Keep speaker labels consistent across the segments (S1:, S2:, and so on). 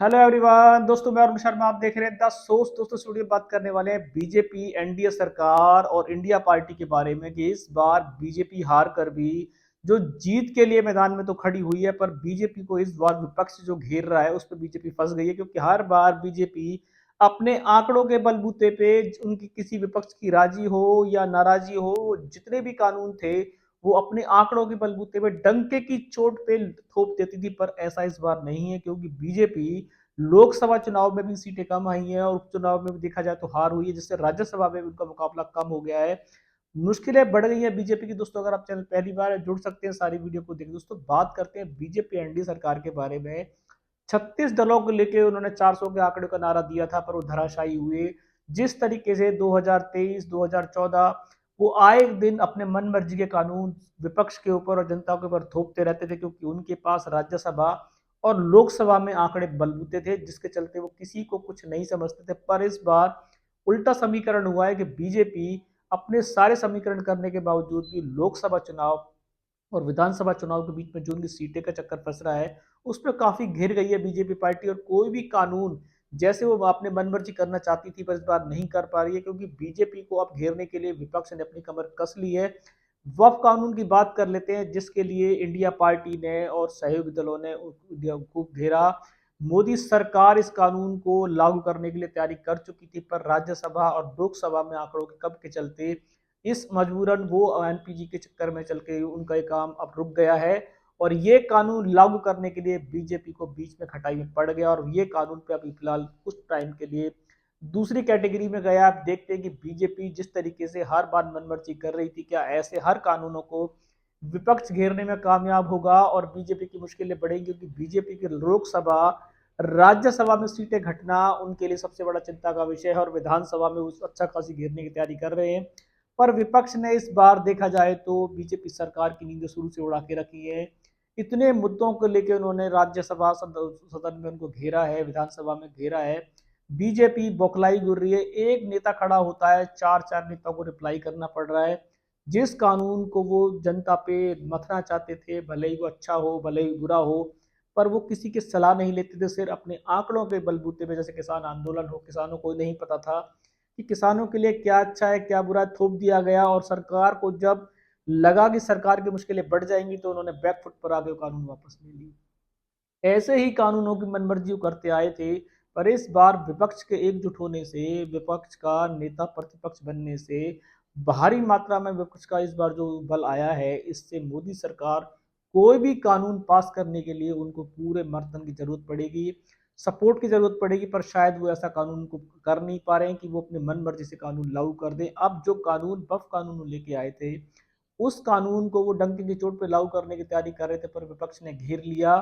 S1: Hello everyone दोस्तों, मैं अरुण शर्मा। आप देख रहे हैं द सोर्स। दोस्तों स्टूडियो बात करने वाले हैं बीजेपी एनडीए सरकार और इंडिया पार्टी के बारे में कि इस बार बीजेपी हार कर भी जो जीत के लिए मैदान में तो खड़ी हुई है, पर बीजेपी को इस बार विपक्ष जो घेर रहा है उस पर बीजेपी फंस गई है। क्योंकि हर बार बीजेपी अपने आंकड़ों के बलबूते पे उनकी किसी विपक्ष की राजी हो या नाराजी हो, जितने भी कानून थे वो अपने आंकड़ों के बलबूते पे डंके की चोट पे थोप देती थी। पर ऐसा इस बार नहीं है, क्योंकि बीजेपी लोकसभा चुनाव में भी सीटें कम आई हैं और उपचुनाव में भी देखा जाए तो हार हुई है, जिससे राज्यसभा में भी उनका मुकाबला कम हो गया है। मुश्किलें बढ़ गई हैं बीजेपी की। दोस्तों अगर आप चैनल पहली बार जुड़ सकते हैं, सारी वीडियो को देखें। दोस्तों बात करते हैं बीजेपी एनडीए सरकार के बारे में। 36 दलों को लेके उन्होंने 400 के आंकड़े का नारा दिया था, पर वो धराशायी हुए। जिस तरीके से 2023 2014 वो आए दिन अपने मन मर्जी के कानून विपक्ष के ऊपर और जनता के ऊपर थोपते रहते थे, क्योंकि उनके पास राज्यसभा और लोकसभा में आंकड़े बलबूते थे, जिसके चलते वो किसी को कुछ नहीं समझते थे। पर इस बार उल्टा समीकरण हुआ है कि बीजेपी अपने सारे समीकरण करने के बावजूद भी लोकसभा चुनाव और विधानसभा चुनाव के बीच में जो उनकी सीटें का चक्कर फंस रहा है उस पर काफी घिर गई है बीजेपी पार्टी। और कोई भी कानून जैसे वो अपने मनमर्जी करना चाहती थी, पर इस बार नहीं कर पा रही है, क्योंकि बीजेपी को अब घेरने के लिए विपक्ष ने अपनी कमर कस ली है। वक्फ कानून की बात कर लेते हैं, जिसके लिए इंडिया पार्टी ने और सहयोगी दलों ने खूब घेरा। मोदी सरकार इस कानून को लागू करने के लिए तैयारी कर चुकी थी, पर राज्यसभा और लोकसभा में आंकड़ों के कम के चलते इस मजबूरन वो एनपीजी के चक्कर में चल के उनका ये काम अब रुक गया है। और ये कानून लागू करने के लिए बीजेपी को बीच में खटाई में पड़ गया, और ये कानून पे अभी फिलहाल कुछ टाइम के लिए दूसरी कैटेगरी में गया। आप देखते हैं कि बीजेपी जिस तरीके से हर बार मनमर्जी कर रही थी, क्या ऐसे हर कानूनों को विपक्ष घेरने में कामयाब होगा और बीजेपी की मुश्किलें बढ़ेंगी? क्योंकि बीजेपी की लोकसभा राज्यसभा में सीटें घटना उनके लिए सबसे बड़ा चिंता का विषय है, और विधानसभा में उस अच्छा खासी घेरने की तैयारी कर रहे हैं। पर विपक्ष ने इस बार देखा जाए तो बीजेपी सरकार की नींद शुरू से उड़ा के रखी है। इतने मुद्दों को लेकर उन्होंने राज्यसभा सदन में उनको घेरा है, विधानसभा में घेरा है। बीजेपी बौखलाई गुर रही है। एक नेता खड़ा होता है, चार चार नेताओं को रिप्लाई करना पड़ रहा है। जिस कानून को वो जनता पे मथना चाहते थे, भले ही वो अच्छा हो भले ही बुरा हो, पर वो किसी की सलाह नहीं लेते थे, सिर्फ अपने आंकड़ों के बलबूते पे। जैसे किसान आंदोलन हो, किसानों को नहीं पता था कि किसानों के लिए क्या अच्छा है क्या बुरा है, थोप दिया गया। और सरकार को जब लगा कि सरकार की मुश्किलें बढ़ जाएंगी, तो उन्होंने बैकफुट पर आगे कानून वापस ले लिए। ऐसे ही कानूनों की मनमर्जी करते आए थे। पर इस बार विपक्ष के एकजुट होने से, विपक्ष का नेता प्रतिपक्ष बनने से, भारी मात्रा में विपक्ष का इस बार जो बल आया है, इससे मोदी सरकार कोई भी कानून पास करने के लिए उनको पूरे समर्थन की जरूरत पड़ेगी, सपोर्ट की जरूरत पड़ेगी। पर शायद वो ऐसा कानून को कर नहीं पा रहे हैं कि वो अपने मन मर्जी से कानून लागू कर दें। अब जो कानून वक्फ कानून लेके आए थे, उस कानून को वो डंके की चोट पे लागू करने की तैयारी कर रहे थे, पर विपक्ष ने घेर लिया।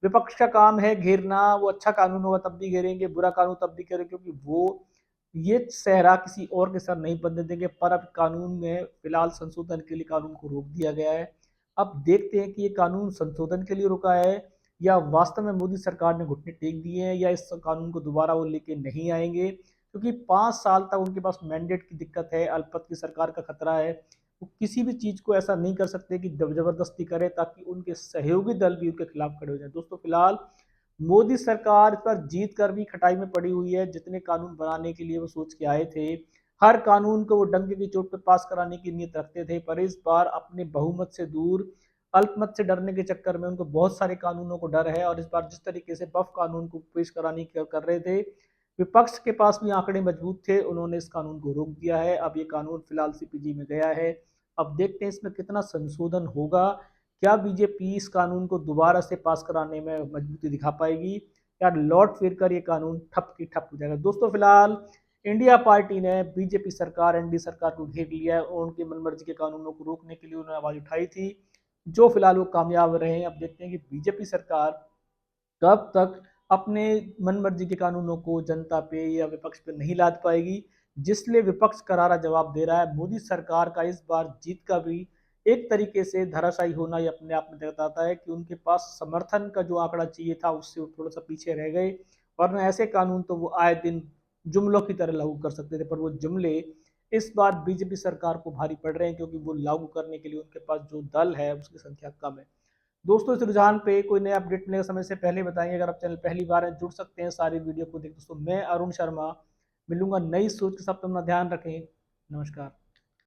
S1: विपक्ष का काम है घेरना। वो अच्छा कानून होगा तब भी घेरेंगे, बुरा कानून तब भी करेंगे, क्योंकि वो ये सहरा किसी और के साथ नहीं बनने देंगे। पर अब कानून में फिलहाल संशोधन के लिए कानून को रोक दिया गया है। अब देखते हैं कि ये कानून संशोधन के लिए रुका है या वास्तव में मोदी सरकार ने घुटने टेक दिए हैं, या इस कानून को दोबारा वो लेके नहीं आएंगे। क्योंकि 5 साल तक उनके पास मैंडेट की दिक्कत है, अल्पमत की सरकार का खतरा है। वो किसी भी चीज को ऐसा नहीं कर सकते कि जबरदस्ती करे, ताकि उनके सहयोगी दल भी उनके खिलाफ खड़े हो जाए। दोस्तों फिलहाल मोदी सरकार पर जीत कर भी खटाई में पड़ी हुई है। जितने कानून बनाने के लिए वो सोच के आए थे, हर कानून को वो डंके की चोट पर पास कराने की नीयत रखते थे, पर इस बार अपने बहुमत से दूर अल्पमत से डरने के चक्कर में उनको बहुत सारे कानूनों को डर है। और इस बार जिस तरीके से बफ कानून को पेश कराने की कर रहे थे, विपक्ष के पास भी आंकड़े मजबूत थे, उन्होंने इस कानून को रोक दिया है। अब ये कानून फिलहाल सीपीजी में गया है। अब देखते हैं इसमें कितना संशोधन होगा। क्या बीजेपी इस कानून को दोबारा से पास कराने में मजबूती दिखा पाएगी, या लौट फिर कर ये कानून ठप की ठप हो जाएगा? दोस्तों फिलहाल इंडिया पार्टी ने बीजेपी सरकार एनडीए सरकार को घेर लिया है, और उनकी मनमर्जी के कानूनों को रोकने के लिए उन्होंने आवाज उठाई थी, जो फिलहाल वो कामयाब रहे हैं। अब देखते हैं कि बीजेपी सरकार कब तक अपने मनमर्जी के कानूनों को जनता पे या विपक्ष पे नहीं लाद पाएगी, जिसलिए विपक्ष करारा जवाब दे रहा है। मोदी सरकार का इस बार जीत का भी एक तरीके से धराशायी होना ये अपने आप में बताता है कि उनके पास समर्थन का जो आंकड़ा चाहिए था, उससे वो थोड़ा सा पीछे रह गए। वरना ऐसे कानून तो वो आए दिन जुमलों की तरह लागू कर सकते थे, पर वो जुमले इस बार बीजेपी सरकार को भारी पड़ रहे हैं, क्योंकि वो लागू करने के लिए उनके पास जो दल है उसकी संख्या कम है। दोस्तों इस रुझान पे कोई नया अपडेट मिलेगा समय से पहले बताएंगे। अगर आप चैनल पहली बार है जुड़ सकते हैं सारी वीडियो को देख। दोस्तों मैं अरुण शर्मा मिलूंगा नई सोच के साथ। अपना ध्यान रखें। नमस्कार।